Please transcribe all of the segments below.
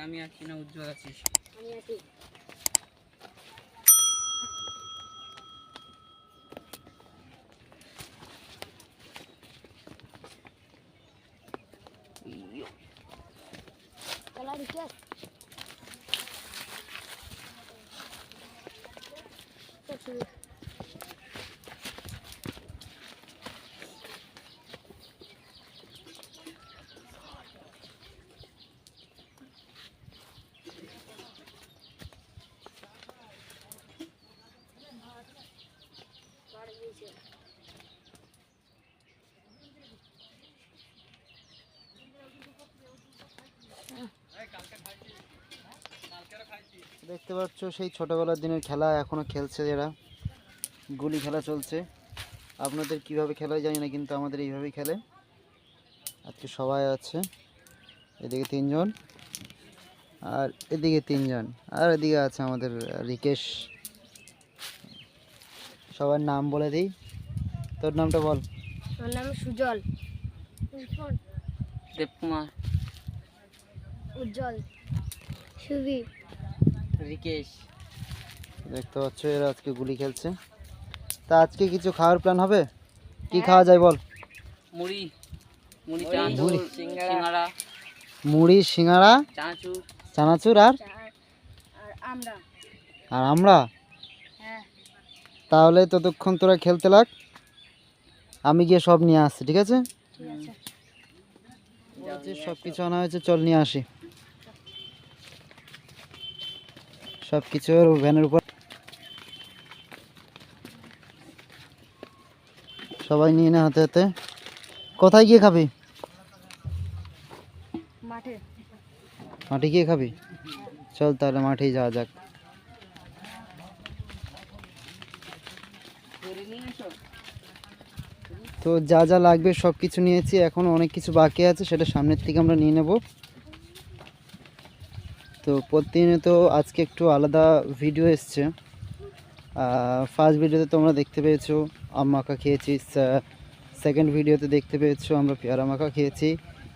আমি আছি না উজ্জ্বল আছিস? আমি আছি। চলা রিকেশ দেখতে পাচ্ছ সেই ছোটবেলার দিনের খেলা এখনো খেলছে এরা, গুলি খেলা চলছে। আপনাদের কিভাবে খেলা জানি না, কিন্তু আমাদের এইভাবেই খেলে। আজকে সবাই আছে, এদিকে তিনজন আর এদিকে তিনজন, আর এদিকে আছে আমাদের রিকেশ। সবার নাম বলে দিই। তোর নামটা বল। আমার নাম সুজল, দেবকুমার, উজ্জ্বল, সুবীর, রিকেশ। দেখতে পাচ্ছ এরা আজকে গুলি খেলছে। তা আজকে কিছু খাওয়ার প্ল্যান হবে? কি খাওয়া যায় বল? মুড়ি, মুড়ি, মুড়ি, সিঙ্গারা, মুড়ি, সিঙ্গারা, চানাচুর, চানাচুর আর আমরা। আর আমরা। হ্যাঁ তাহলে ততক্ষণ তোরা খেলতে লাগ, আমি গিয়ে সব নিয়ে আসছি, ঠিক আছে? ঠিক আছে। সব কিছু আনা হয়েছে, চল নিয়ে আসি সব কিছু ভ্যানের উপর। সবাই নিয়ে নে হাতে হাতে। কোথায় গিয়ে খাবি? মাঠে। মাঠে গিয়ে খাবি? চল তাহলে মাঠেই যাওয়া যাক। তো যা যা লাগবে সব কিছু নিয়েছি, এখনও অনেক কিছু বাকি আছে, সেটা সামনের থেকে আমরা নিয়ে নেব। তো প্রতিনিয়ত আজকে একটু আলাদা ভিডিও এসছে। ফার্স্ট ভিডিওতে তোমরা দেখতে পেয়েছো আম মাখা খেয়েছি, সেকেন্ড ভিডিওতে দেখতে পেয়েছো আমরা পেয়ারা মাখা খেয়েছি।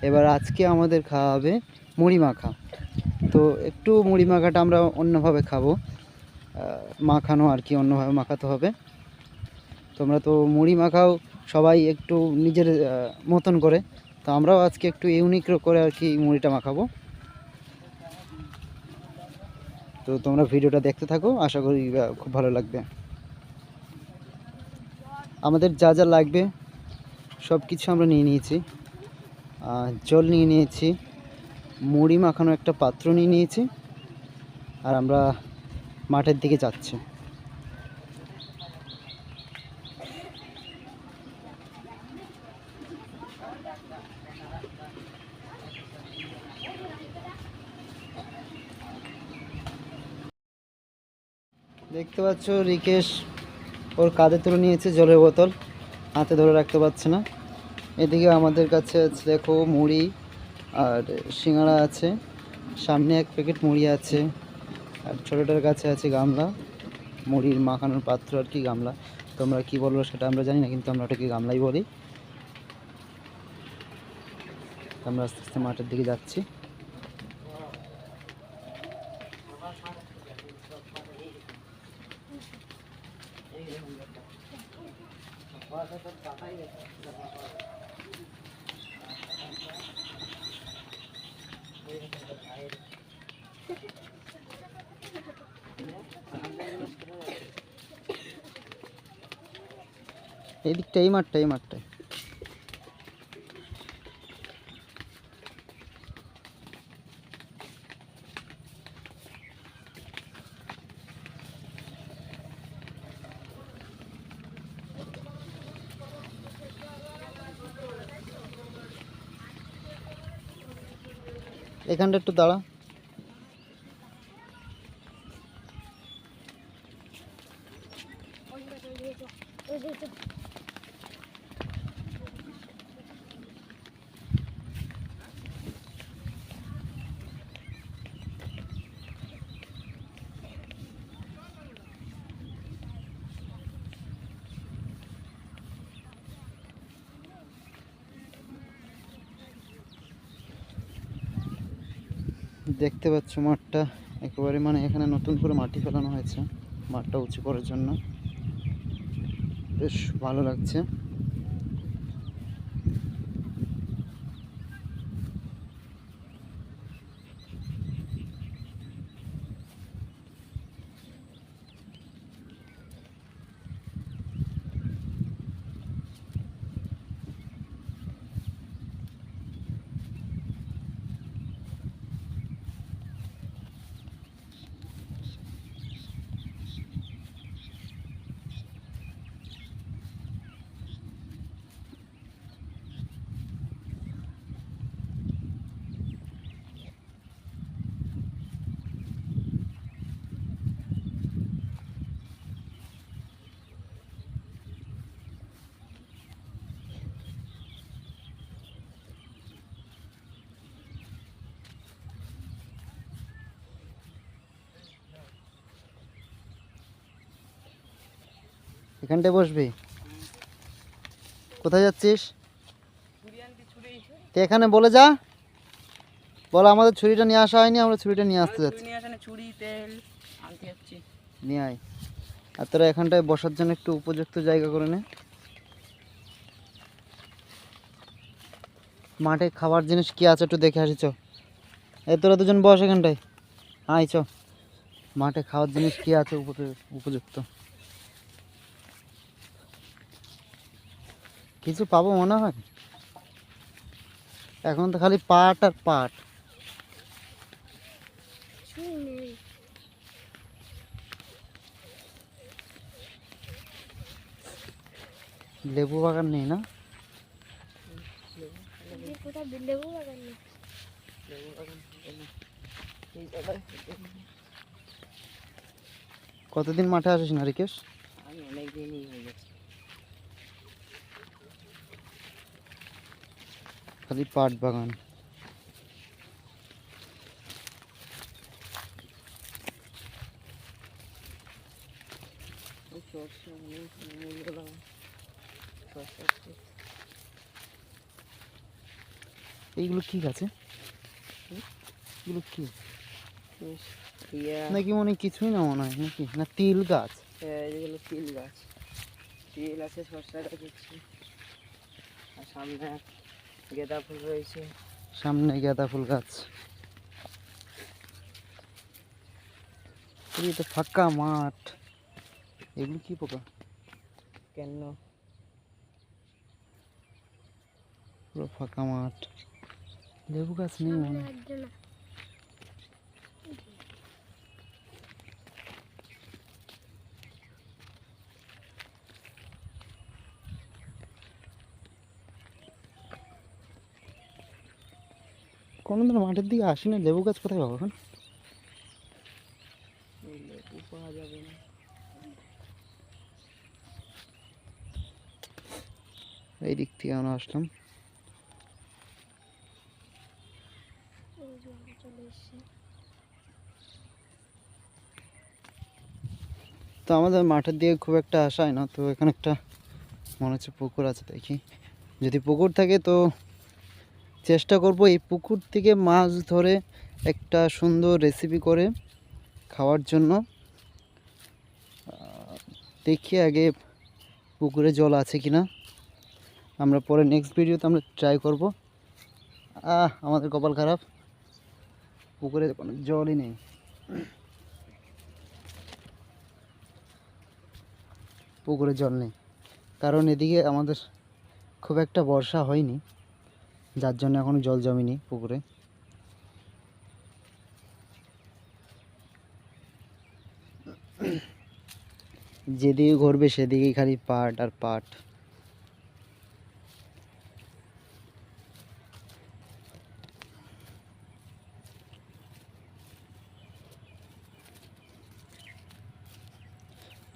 এবার আজকে আমাদের খাওয়া হবে মুড়ি মাখা। তো একটু মুড়ি মাখাটা আমরা অন্যভাবে খাবো, মাখানো আর কি, অন্যভাবে মাখাতে হবে। তোমরা তো মুড়ি মাখাও সবাই একটু নিজের মতন করে, তো আমরাও আজকে একটু ইউনিক করে আর কি মুড়িটা মাখাবো। তো তোমরা ভিডিওটা দেখতে থাকো, আশা করি খুব ভালো লাগবে। আমাদের যা যা লাগবে সব কিছু আমরা নিয়ে নিয়েছি। জল নিয়ে নিয়েছি, মুড়ি মাখানো একটা পাত্র নিয়ে নিয়েছি, আর আমরা মাঠের দিকে যাচ্ছি। দেখতে পাচ্ছ রিকেশ ওর কাঁধে তুলে নিয়েছে জলের বোতল, হাতে ধরে রাখতে পারছে না। এদিকে আমাদের কাছে আছে দেখো মুড়ি আর সিঙ্গাড়া আছে, সামনে এক প্যাকেট মুড়ি আছে, আর ছোটোটার কাছে আছে গামলা, মুড়ির মাখানোর পাত্র আর কি, গামলা। তোমরা কি বলবো সেটা আমরা জানি না, কিন্তু আমরা ওটাকে গামলাই বলি। আমরা আস্তে আস্তে মাঠের দিকে যাচ্ছি। এই দিকটা, এই মাঠটায় এখানটা একটু দাঁড়া। দেখতে পাচ্ছ মাঠটা একেবারে, মানে এখানে নতুন করে মাটি ফেলানো হয়েছে মাঠটা উঁচু করার জন্য, বেশ ভালো লাগছে। এখানটায় বসবি? কোথায় যাচ্ছিস? তো এখানে বলে যা, বলো আমাদের ছুরিটা নিয়ে আসা হয়নি, আমরা ছুরিটা নিয়ে আসতে যাচ্ছি। ছুরি তেল আনতে যাচ্ছি। নিয়ে আয়। আর তোরা এখানটায় বসার জন্য একটু উপযুক্ত জায়গা করে নে। মাঠে খাবার জিনিস কি আছে একটু দেখে আসি চ। এই তোরা দুজন বস এখানটায়, আয় চ। মাঠে খাওয়ার জিনিস কি আছে উপযুক্ত? কিছু পাবো মনে হয়? এখন তো খালি পাট আর পাট। কিছুই নেই। লেবু বাগান নেই না? কোথাও লেবু বাগান নেই। কতদিন মাঠে আসিস না রিকেশ? আমি অনেকদিনই হয়ে গেছে। খালি পাট বাগান। এইগুলো কি গাছে? এগুলো কি নাকি মনে হয় কিছুই না, মনে হয় নাকি না তিল গাছ? এগুলো তিল গাছ, তিল আছে, শসা গাছ আছে, আর সামনে গেঁদা ফুল রয়েছে। সামনে গাঁদা ফুল গাছ। এই তো ফাঁকা মাঠ। এগুলো কি পোকা? কেন পুরো ফাঁকা মাঠ, লেবু গাছ নেই মনে হয়। কোনোদিন মাঠের দিকে আসি না, লেবু গাছ কোথায় পাবো এখন? লেবু পাওয়া যাবে না। এই দিক থেকে আমরা আসলাম। তো আমাদের মাঠের দিকে খুব একটা আসা হয় না, তো এখানে একটা মনে হচ্ছে পুকুর আছে, দেখি যদি পুকুর থাকে তো চেষ্টা করব এই পুকুর থেকে মাছ ধরে একটা সুন্দর রেসিপি করে খাওয়ার জন্য। দেখি আগে পুকুরে জল আছে কিনা, আমরা পরে নেক্সট ভিডিওতে আমরা ট্রাই করব। আমাদের কপাল খারাপ, পুকুরে কোনো জলই নেই। পুকুরে জল নেই কারণ এদিকে আমাদের খুব একটা বর্ষা হয়নি, যার জন্য এখনো জল জমেনি পুকুরে। যেদিকে ঘুরবে সেদিকেই খালি পাট আর পাট।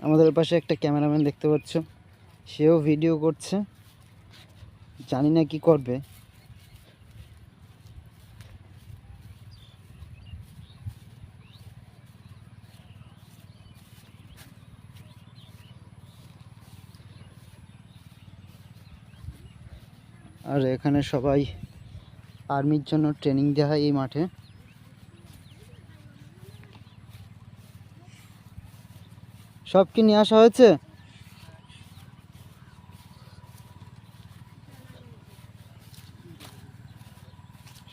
আমাদের পাশে একটা ক্যামেরাম্যান দেখতে পাচ্ছ, সেও ভিডিও করছে, জানি না কি করবে। আর এখানে সবাই আর্মির জন্য ট্রেনিং দেওয়া হয় এই মাঠে। সব কি নিয়ে আসা হয়েছে?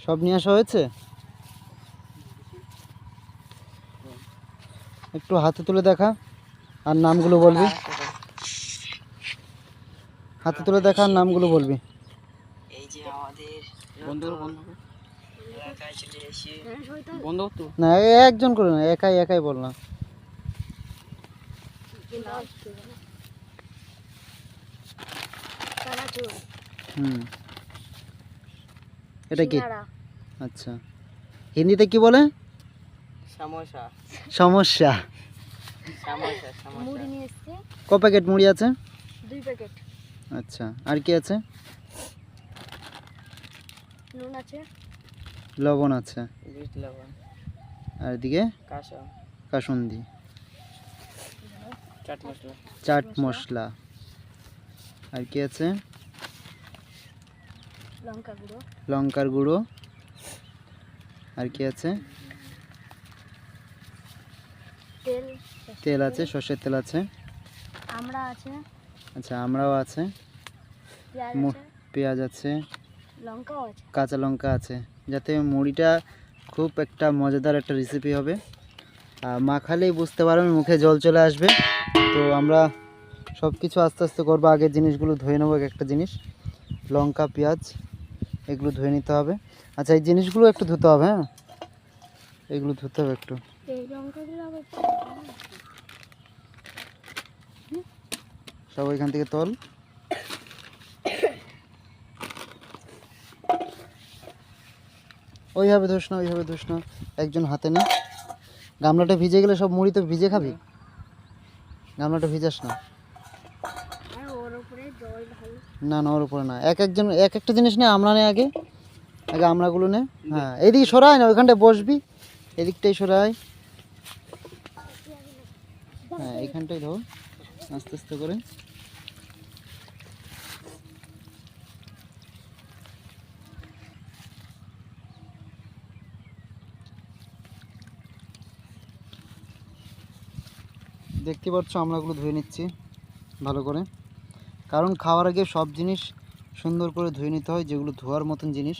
সব নিয়ে আসা হয়েছে? একটু হাতে তুলে দেখা আর নামগুলো বলবি। হাতে তুলে দেখা আর নামগুলো বলবি। এই যে আমাদের বন্ধু এলাকায় চলে এসে বন্ধু তো না, একজন করে না, একাই একাই বল না। হুম, এটা কি? আচ্ছা, হিন্দিতে কি বলে? সমস্যা সমস্যা। সমস্যা মুড়ি নিয়ে এসছে ক প্যাকেট মুড়ি আছে? 2 প্যাকেট। আচ্ছা, আর কি আছে? নুন আছে, লবণ আছে, বিট লবণ, আর এদিকে কাঁচা কাসুন্দি, চাট মশলা, চাট মশলা, আর কি আছে? লঙ্কা গুঁড়ো, লঙ্কার গুঁড়ো, আর কি আছে? তেল, তেল আছে, সর্ষের তেল আছে। আমরা আছে, আচ্ছা, আমরাও আছে, পেঁয়াজ মু- আছে, পেঁয়াজ আছে, লঙ্কাও আছে। কাঁচা লঙ্কা আছে, যাতে মুড়িটা খুব একটা মজাদার একটা রেসিপি হবে। মাখালেই বুঝতে পারবেন, মুখে জল চলে আসবে। তো আমরা সব কিছু আস্তে আস্তে করবো। আগের জিনিসগুলো ধুয়ে নেবো, এক একটা জিনিস, লঙ্কা পেঁয়াজ এগুলো ধুয়ে নিতে হবে। আচ্ছা, এই জিনিসগুলো একটু ধুতে হবে। হ্যাঁ, এগুলো ধুতে হবে একটু। এই লঙ্কাগুলো আবার সব ওইখান থেকে তোল। ওইভাবে ধুস না, ওইভাবে ধুস না, একজন হাতে নে। গামলাটা ভিজে গেলে সব মুড়ি তো ভিজে খাবি, গামলাটা ভিজাস না। আর ওর উপরে জল ঢাল। না না, ওর উপরে না, এক একজন এক একটা জিনিস নে। আমরা নে আগে, আগে আমরাগুলো নে। হ্যাঁ, এদিকে সরাই না, ওইখানটায় বসবি, এদিকটাই সরাই। হ্যাঁ, এইখানটাই ধর, আস্তে আস্তে করে। দেখতে পাচ্ছ আমরাগুলো ধুয়ে নিচ্ছি ভালো করে, কারণ খাওয়ার আগে সব জিনিস সুন্দর করে ধুয়ে নিতে হয়, যেগুলো ধোয়ার মতন জিনিস।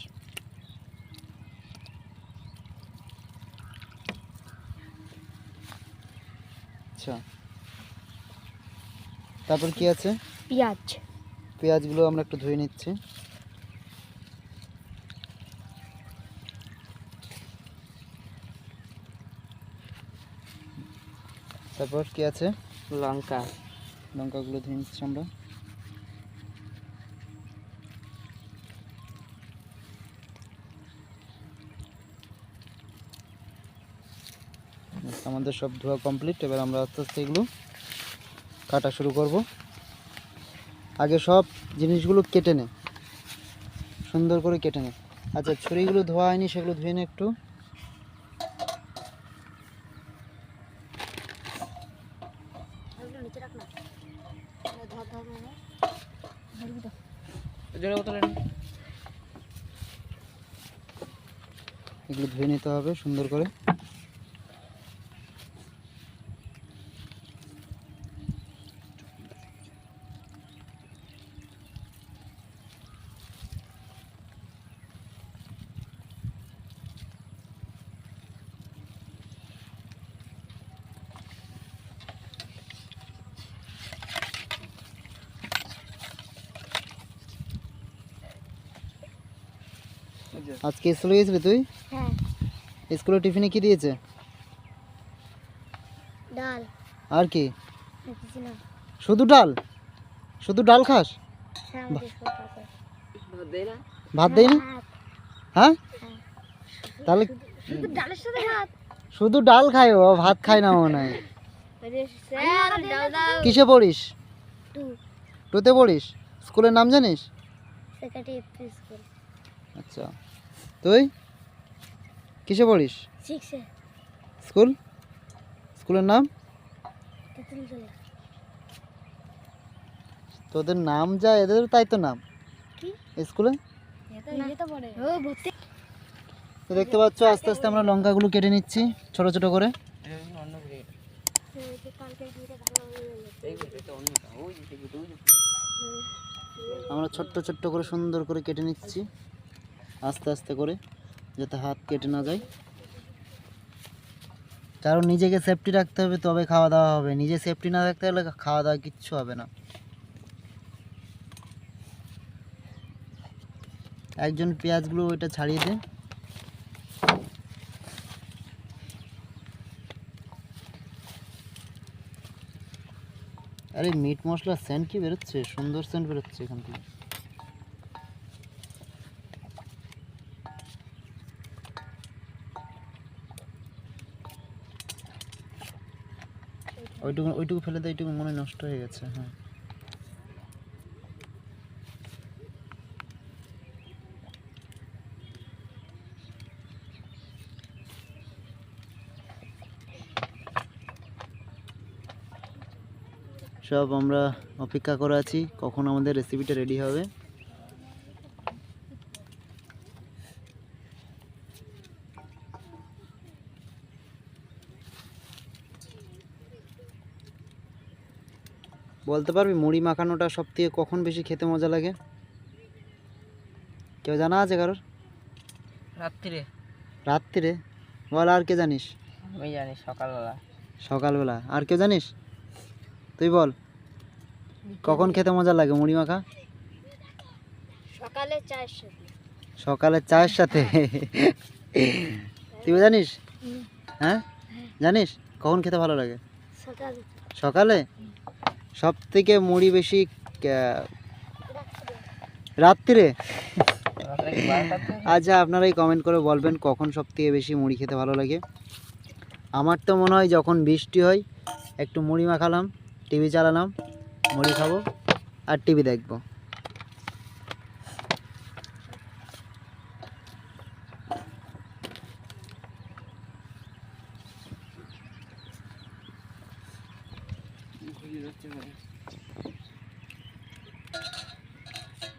আচ্ছা, তারপর কি আছে? পেঁয়াজ, পেঁয়াজগুলো আমরা একটু ধুয়ে নিচ্ছি। তারপর কি আছে? লঙ্কা, লঙ্কাগুলো ধুয়ে নিচ্ছি আমরা। আমাদের সব ধোয়া কমপ্লিট। এবার আমরা আস্তে আস্তে এগুলো কাটা শুরু করব। আগে সব জিনিসগুলো কেটে নে, সুন্দর করে কেটে নে। আচ্ছা, ছুরিগুলো ধোয়া হয়নি, সেগুলো ধুয়ে নে একটু। ওগুলো নিচে রাখ না। ধর ধর ধর ধরবি তো। জোরে বোতলে এগুলো ধুয়ে নিতে হবে সুন্দর করে। আজকে স্কুলে গেছিলি তুই? হ্যাঁ, স্কুলে টিফিনে কি দিয়েছে? ডাল, আর কি? আর কিছু না। শুধু ডাল? শুধু ডাল খাস? হ্যাঁ, আমাদের সব আছে। ভাত দেয় না? ভাত দেয় না? ভাত, হ্যাঁ, হ্যাঁ। তাহলে শুধু ডালের সাথে ভাত। শুধু ডাল খায়, ও ভাত খায় না মনে হয়। আরে স্যার, ডাল দাও। কিসে পড়িস? 2 টুতে পড়িস? স্কুলের নাম জানিস? Secondary school. আচ্ছা, তুই কিসে পড়িস? 6 এ স্কুল? স্কুলের নাম? তেতুলতলা। তোদের নাম যা, এদের তাই তো নাম কি? স্কুলে। এটা পড়ে। ও ভর্তি। তো দেখতে পাচ্ছ আস্তে আস্তে আমরা লঙ্কাগুলো কেটে নিচ্ছি ছোট ছোট করে। অন্য গ্রেড। কালকে ভিডিও ভালো আমরা ছোট্ট ছোট্ট করে সুন্দর করে কেটে নিচ্ছি, আস্তে আস্তে করে, যাতে হাত কেটে না যায়। কারণ নিজেকে সেফটি রাখতে হবে, তবে খাওয়া দাওয়া হবে। নিজে সেফটি না রাখতে হলে খাওয়া দাওয়া কিচ্ছু হবে না। একজন পেঁয়াজগুলো ওইটা ছাড়িয়ে দে। আরে মিট মশলার সেন্ট কি বেরোচ্ছে, সুন্দর সেন্ট বেরোচ্ছে এখান থেকে। ওইটুকু ওইটুকু ফেলে দে, এইটুকু মনে হয় নষ্ট হয়ে গেছে। হ্যাঁ, সব আমরা অপেক্ষা করে আছি কখন আমাদের রেসিপিটা রেডি হবে। বলতে পারবি মুড়ি মাখানোটা সব থেকে কখন বেশি খেতে মজা লাগে? কেউ জানা আছে কারোর? রাত্রিরে। রাত্রিরে? বল, আর কে জানিস? আমি জানি সকালবেলা। সকালবেলা? আর কেউ জানিস? তুই বল, কখন খেতে মজা লাগে মুড়ি মাখা? সকালে চায়ের সাথে। সকালে চায়ের সাথে? তুই জানিস? হ্যাঁ, জানিস কখন খেতে ভালো লাগে? সকালে। সকালে? সব থেকে মুড়ি বেশি রাত্রিরে? আচ্ছা, আপনারাই কমেন্ট করে বলবেন কখন সব থেকে বেশি মুড়ি খেতে ভালো লাগে। আমার তো মনে হয় যখন বৃষ্টি হয় একটু মুড়ি মাখালাম, টিভি চালালাম, মুড়ি খাবো আর টিভি দেখবো।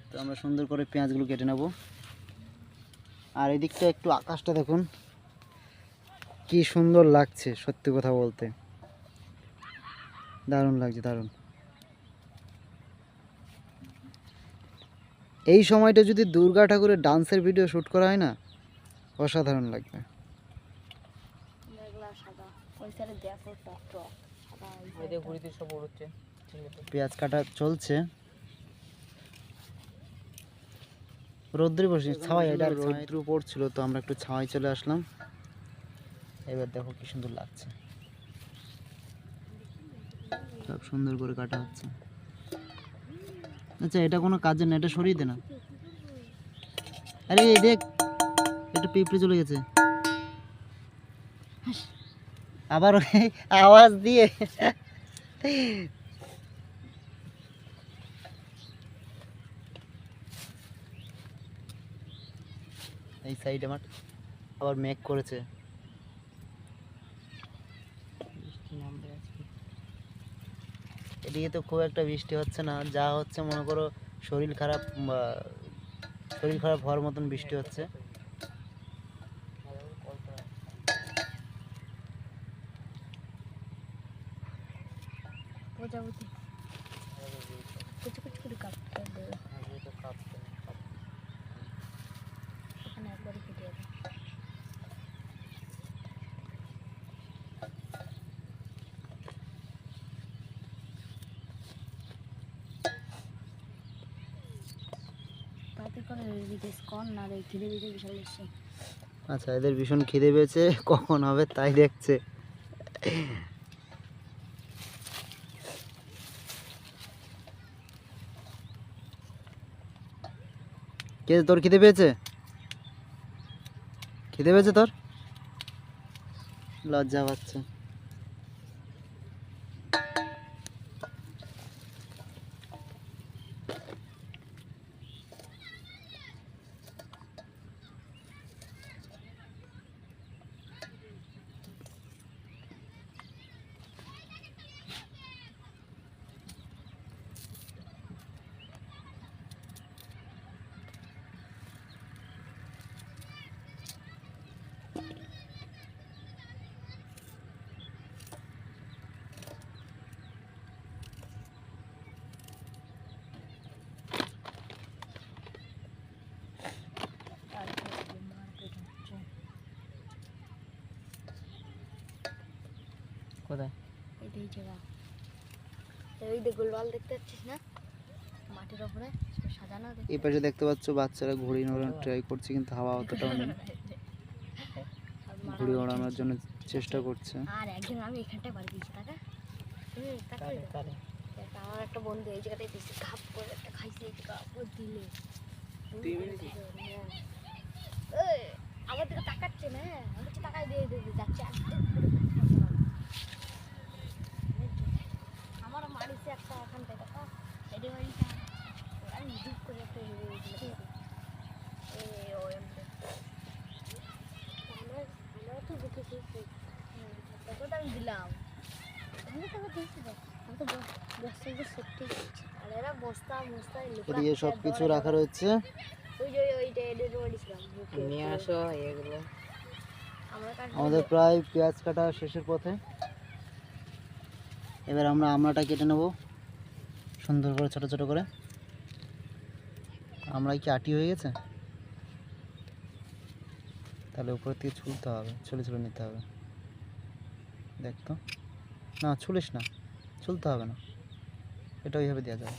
তো আমরা সুন্দর করে পেঁয়াজগুলো কেটে নেব। আর এদিকটা একটু আকাশটা দেখুন কি সুন্দর লাগছে, সত্যি কথা বলতে দারুণ লাগছে, দারুণ। এই সময়টা যদি দুর্গা ঠাকুরের ডান্সের ভিডিও শ্যুট করা হয় না, অসাধারণ লাগবে। পেঁয়াজ কাটা চলছে, রৌদ্রে বসে ছাওয়াই, এটা রৌদ্র পড়ছিল তো আমরা একটু ছাওয়াই চলে আসলাম। এবার দেখো কি সুন্দর লাগছে, সব সুন্দর করে কাটা হচ্ছে। আচ্ছা, এটা কোনো কাজের না, এটা সরিয়ে দে না। আরে এই দেখ, এটা পিঁপড়ে চলে গেছে আবার আওয়াজ দিয়ে। এই সাইড আমার আবার মেঘ করেছে। এদিকে তো খুব একটা বৃষ্টি হচ্ছে না, যা হচ্ছে মনে করো শরীর খারাপ হওয়ার মতন বৃষ্টি হচ্ছে। প্রজাপতি কুচি কুচি করে কাটতে দেবে, ওখানে একবারই কেটে যাবে। তাতে করে বিদেশ কম না রে, খিদে বিদেশ বিশাল এসছে। আচ্ছা, এদের ভীষণ খিদে পেয়েছে, কখন হবে তাই দেখছে। কে, তোর খিদে পেয়েছে? খিদে পেয়েছে তোর? লজ্জা পাচ্ছে। নিচে গা। এই যে গোলওয়াল দেখতে পাচ্ছিস না, মাটির উপরে সব সাজানো। এই পাশে দেখতে পাচ্ছ বাচ্চারা ঘুড়ি ওড়ানোর ট্রাই করছে, কিন্তু হাওয়া অতটাও নেই। ঘুড়ি ওড়ানোর জন্য চেষ্টা করছে। আর একদিন আমি এখানটায় বাড়ি দিয়েছি টাকা। আমার একটা বন্ধু এই জায়গাটায় দিয়েছে, ঘাপ করে একটা খাইছে, ঘাপ করে দিলে আমার দিকে তাকাচ্ছে না, আমার কাছে টাকায় দিয়ে দিয়ে যাচ্ছে আমার মারিছে একটা এখান থেকে এটি বাড়িটা আমি ধূপ করে একটা আমরা তো দেখেছি তখন আমি দিলাম, আমি তো দিয়েছি, আমি তো বস্তা সেফটি আর এরা বস্তা বস্তা এদিকে সব কিছু রাখা রয়েছে। ওই যে ওইটা এদের দিয়েছিলাম নিয়ে আসো এগুলো। আমাদের প্রায় পেঁয়াজ কাটা শেষের পথে। এবার আমরা আমড়াটা কেটে নেব সুন্দর করে, ছোট ছোট করে। আমড়াই কি আটি হয়ে গেছে? তাহলে উপর থেকে ছুলতে হবে, ছুলে ছুলে নিতে হবে। দেখ তো, না ছুলিস না, ছুলতে হবে না, এটা ওইভাবে দেওয়া যাবে।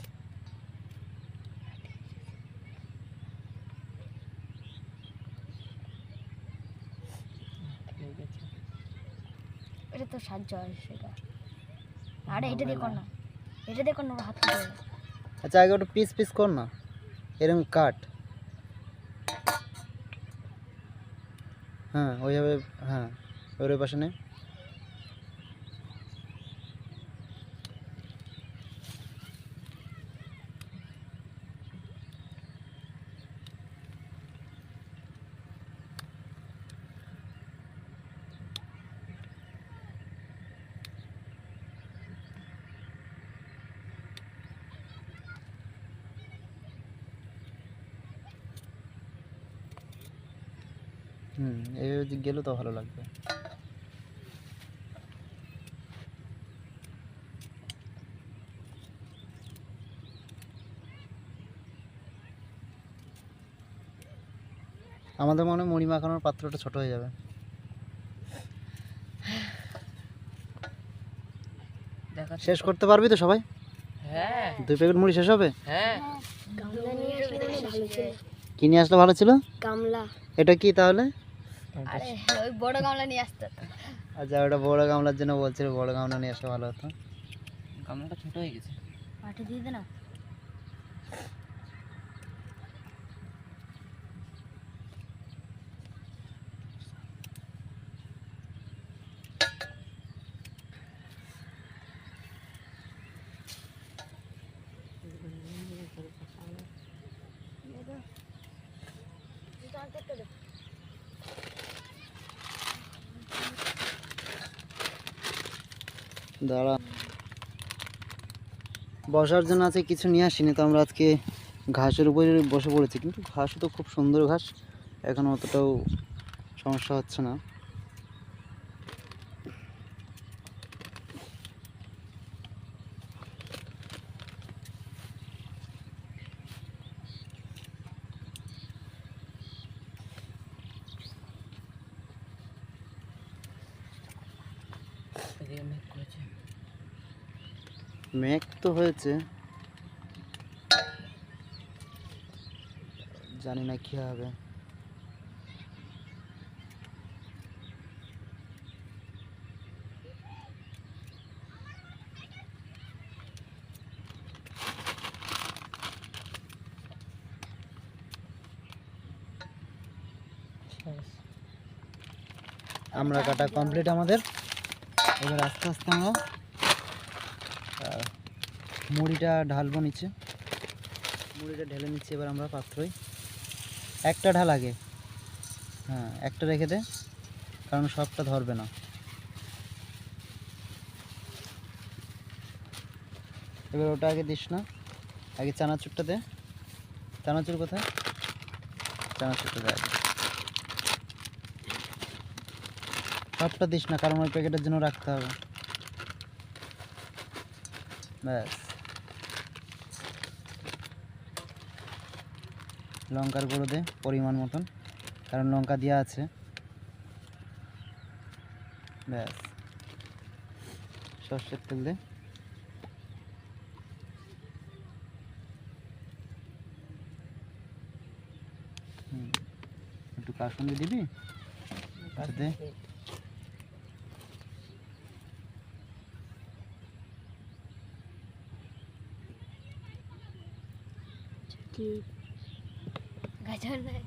এটা তো সাহায্য হয় সেটা। আরে এটা দিয়ে কর না, এটা দিয়ে কর না, হাত দিয়ে। আচ্ছা আগে ওটা পিস পিস কর না, এরকম কাট। হ্যাঁ ওইভাবে, হ্যাঁ ওর পাশে নে। এইভাবে গেলে তো ভালো লাগবে। আমাদের মনে হয় মুড়ি মাখানোর পাত্রটা ছোট হয়ে যাবে। শেষ করতে পারবি তো সবাই? হ্যাঁ 2 প্যাকেট মুড়ি শেষ হবে? হ্যাঁ। গামলা নিয়ে আসলে ভালো ছিল। কি নিয়ে আসলে ভালো ছিল? গামলা। এটা কি তাহলে? আরে ওই বড় গামলা নিয়ে আসতে। আচ্ছা ওটা বড় গামলার জন্য বলছিল, বড় গামলা নিয়ে আসলে ভালো হতো। গামলাটা ছোট হয়ে গেছে। মাটি দিয়ে দে না। দাঁড়া, বসার জন্য আছে কিছু নিয়ে আসিনি, তো আমরা আজকে ঘাসের উপরে বসে পড়েছি। কিন্তু ঘাসও তো খুব সুন্দর ঘাস, এখন অতটাও সমস্যা হচ্ছে না। মেঘ তো হয়েছে, জানি না কি হবে। আমরা কাটা কমপ্লিট আমাদের। এবার আস্তে আস্তে আমরা মুড়িটা ঢালবো নিচে। মুড়িটা ঢেলে নিচ্ছি এবার আমরা পাত্রই। একটা ঢাল আগে, হ্যাঁ একটা রেখে দে, কারণ সবটা ধরবে না। এবার ওটা আগে দিস না, আগে চানাচুরটা দে। চানাচুর কোথায়? চানাচুরটা দে আগে। সবটা দিস না, কারণ ওই প্যাকেটের জন্য রাখতে হবে। ব্যাস, লঙ্কার গুঁড়ো দে পরিমাণ মতন, কারণ লঙ্কা দেওয়া আছে। ব্যাস, সর্ষের তেল দে। একটু কাসুন্দি দিবি? আচ্ছা দে। গাজর নাই।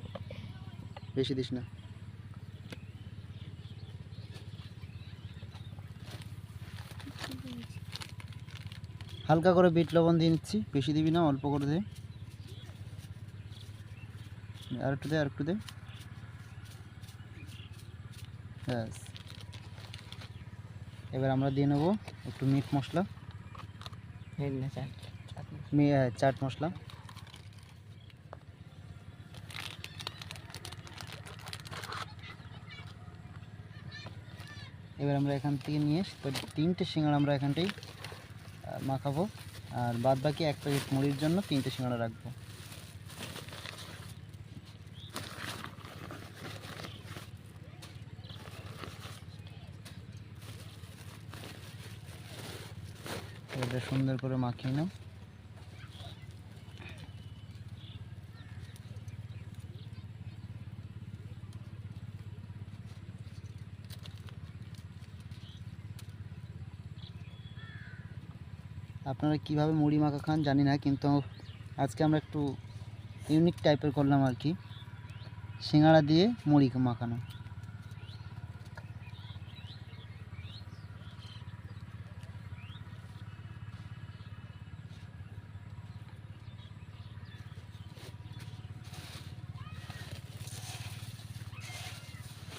বেশি দিস না। হালকা করে বিট লবণ দিয়ে নিচ্ছি, বেশি দিবি না, অল্প করে দে। আর একটু দে, আর একটু দে। ব্যাস। এবার আমরা দিয়ে নেবো একটু মিট মশলা, চাট মশলা। এবার আমরা এখান থেকে নিয়ে তো 3টে সিঙ্গাড়া আমরা এখানটাই মাখাবো, আর বাদ বাকি 1 প্যাকেট মুড়ির জন্য 3টে সিঙ্গাড়া রাখবো। এটা সুন্দর করে মাখিয়ে নাও। আপনারা কিভাবে মুড়ি মাখা খান জানি না, কিন্তু আজকে আমরা একটু ইউনিক টাইপের করলাম আর কি, সিঙ্গাড়া দিয়ে মুড়ি মাখানো।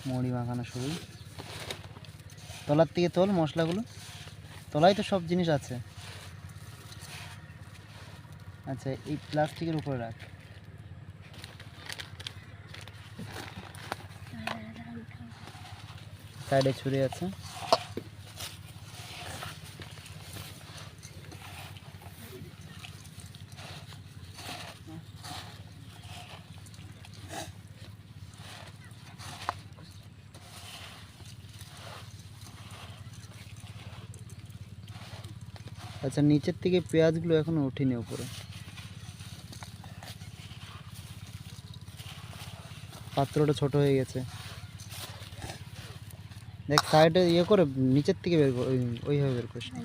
মুড়ি মাখানো শুরু। তলার থেকে তোল মশলাগুলো, তলায় তো সব জিনিস আছে। আচ্ছা, এই প্লাস্টিকের উপরে রাখ। সাইডে ছুরি আছে। আচ্ছা, নিচের থেকে পেঁয়াজগুলো এখনো ওঠেনি উপরে। পাত্রটা ছোট হয়ে গেছে। দেখ সাইডে ইয়ে করে নিচের থেকে বের কর, ওইভাবে বের করিস না।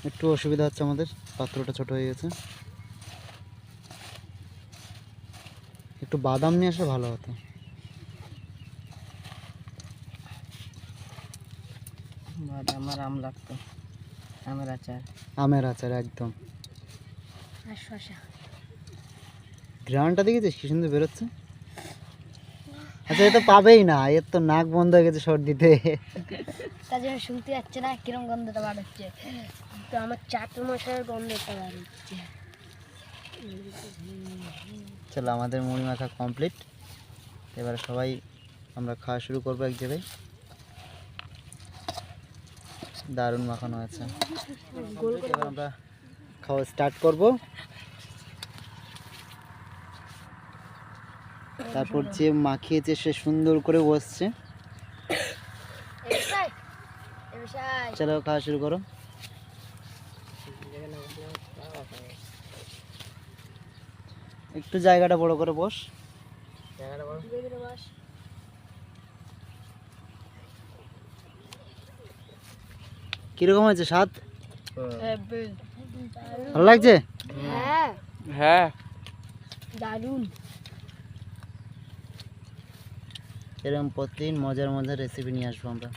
একটু অসুবিধা হচ্ছে আমাদের, পাত্রটা ছোট হয়ে গেছে। একটু বাদাম নিয়ে আসলে ভালো হতো। আমার আম লাগতো, আমের আচার। আমের আচার একদম। আর শশা। গ্রানটা দেখেছিস কি সুন্দর বেরোচ্ছে। আচ্ছা, এ তো পাবেই না, এর তো নাক বন্ধ হয়ে গেছে সর্দিতে। তার জন্য শুনতে যাচ্ছে না কিরম গন্ধটা বার হচ্ছে, তো আমার চাট মশলার গন্ধটা বার হচ্ছে। চলো, আমাদের মুড়ি মাখা কমপ্লিট। এবারে সবাই আমরা খাওয়া শুরু করবো এক জায়গায়। দারুণ মাখানো আছে। এবার আমরা খাওয়া স্টার্ট করব। তারপর যে মাখিয়েছে সে সুন্দর করে বসছে। চলো খাওয়া শুরু করো। একটু জায়গাটা বড় করে বস। কিরকম হয়েছে স্বাদ? ভালো লাগছে? হ্যাঁ হ্যাঁ, দারুণ। এরকম প্রতিদিন মজার মজার রেসিপি নিয়ে আসবো আমরা।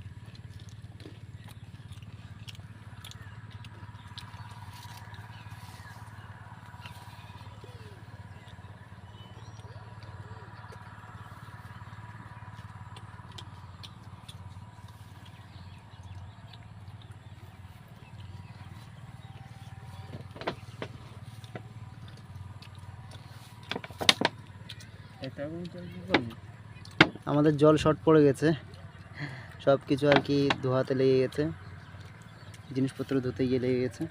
আমাদের জল শর্ট পড়ে গেছে, সব কিছু আর কি ধোয়াতে লেগে গেছে, জিনিসপত্র ধুতে গিয়ে লেগে গেছে।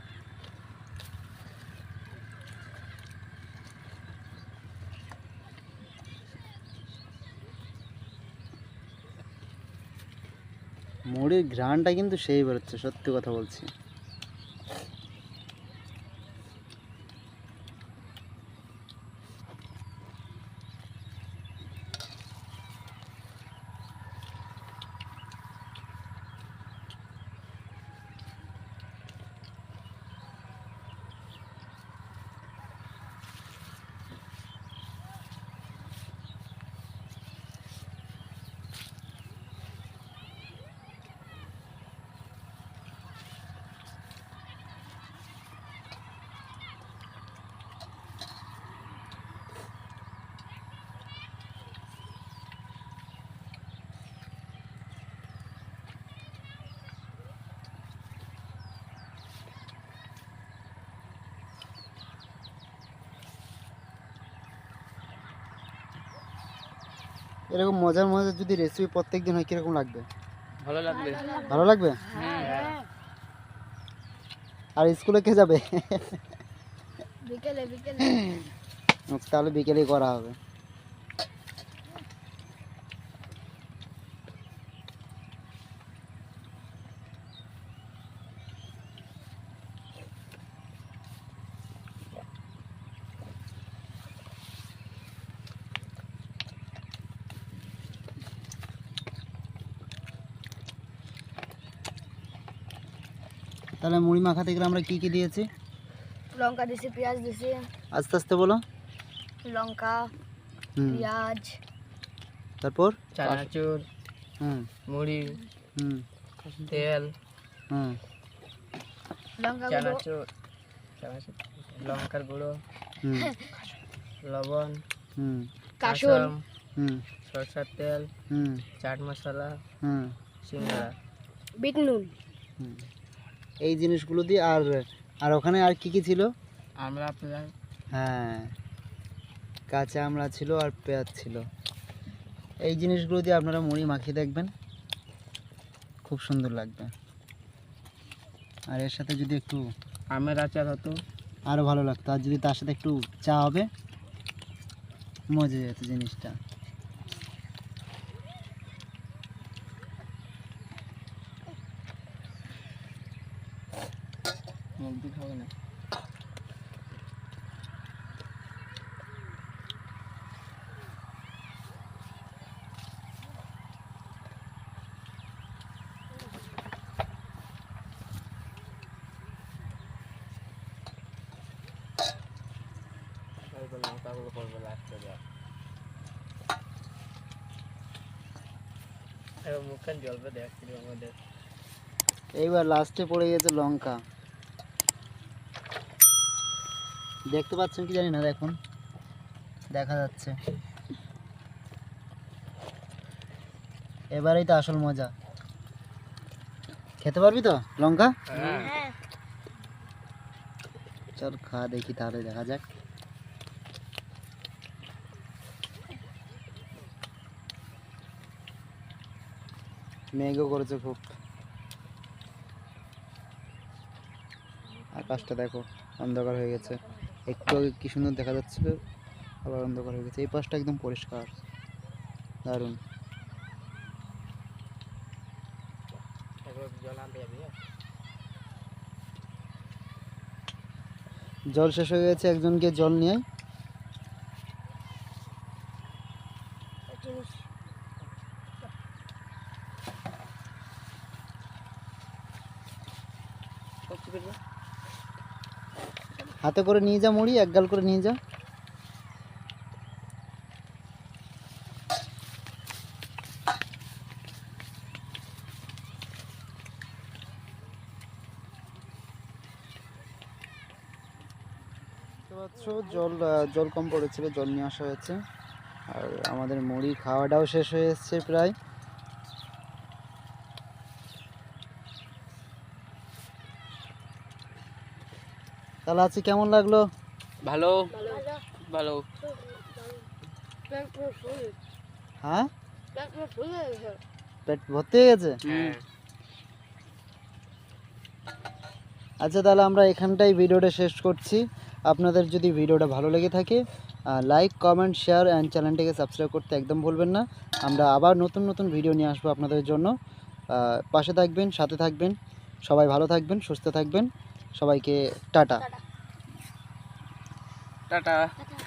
মুড়ির ঘ্রাণটা কিন্তু সেই বেরোচ্ছে, সত্যি কথা বলছি। এরকম মজার মজার যদি রেসিপি প্রত্যেক দিন হয় কিরকম লাগবে? ভালো লাগবে। ভালো লাগবে। হ্যাঁ আর স্কুলে কে যাবে? বিকেলে বিকেলে আচ্ছা, তাহলে বিকেলেই করা হবে। তাহলে মুড়ি মাখাতে গেলে আমরা কি কি দিয়েছি? লঙ্কা দিছি, পেঁয়াজ দিছি, আস্তে আস্তে বলো। লঙ্কা, হুম, পেঁয়াজ, তারপর চানাচুর, হুম মুড়ি, হুম তেল, হুম লঙ্কা গুঁড়ো, চানাচুর, লঙ্কার গুঁড়ো, হুম লবণ, হুম কাসুন, আসাম, হুম সরষের তেল, হুম চাট মশলা, হুম সিঙ্গারা। বিট নুন, হুম। এই জিনিসগুলো দিয়ে আর আর ওখানে আর কি কি ছিল? আমরা আপনার হ্যাঁ, কাঁচা আমড়া ছিল আর পেঁয়াজ ছিল। এই জিনিসগুলো দিয়ে আপনারা মুড়ি মাখিয়ে দেখবেন, খুব সুন্দর লাগবে। আর এর সাথে যদি একটু আমের আচার হতো, আরও ভালো লাগতো। আর যদি তার সাথে একটু চা হবে, মজা যেত জিনিসটা। মুখ দিয়ে খাবে না। লঙ্কাগুলো করবে লাস্টে দেওয়া। মুখখান জ্বলবে দেখছি আমাদের। এইবার লাস্টে পড়ে গেছে লঙ্কা। দেখতে পাচ্ছেন কি জানি না, দেখুন দেখা যাচ্ছে। এবারেই তো আসল মজা। খেতে পারবি তো লঙ্কা? হ্যাঁ। হ্যাঁ চল খা দেখি, তাহলে দেখা যাক। মেঘও করেছে খুব, আকাশটা দেখো অন্ধকার হয়ে গেছে। একটু আগে কি সুন্দর দেখা যাচ্ছিল, আবার অন্ধকার হয়ে গেছে। এই পাশটা একদম পরিষ্কার, দারুণ। জল আনতে যাবি? জল শেষ হয়ে গেছে, একজনকে জল নিয়ে আয়। জিনিস হাতে করে নিয়ে যা মুড়ি, এক গাল করে নিয়ে যা। জল জল কম পড়েছিল, জল নিয়ে আসা হয়েছে। আর আমাদের মুড়ি খাওয়াটাও শেষ হয়ে এসছে প্রায়। তাহলে আজকে কেমন লাগলো? ভালো ভালো ভালো। পেট পুরো ফুল, হ্যাঁ, পেট পুরো ফুল হয়ে গেছে। পেট ভর্তি হয়ে গেছে। হ্যাঁ। আচ্ছা, তাহলে আমরা এখানটাই ভিডিওটা শেষ করছি। আপনাদের যদি ভিডিওটা ভালো লেগে থাকে, লাইক, কমেন্ট, শেয়ার অ্যান্ড চ্যানেলটিকে সাবস্ক্রাইব করতে একদম ভুলবেন না। আমরা আবার নতুন নতুন ভিডিও নিয়ে আসবো আপনাদের জন্য। পাশে থাকবেন, সাথে থাকবেন। সবাই ভালো থাকবেন, সুস্থ থাকবেন। সবাইকে টাটা। Tata tata. টাটা।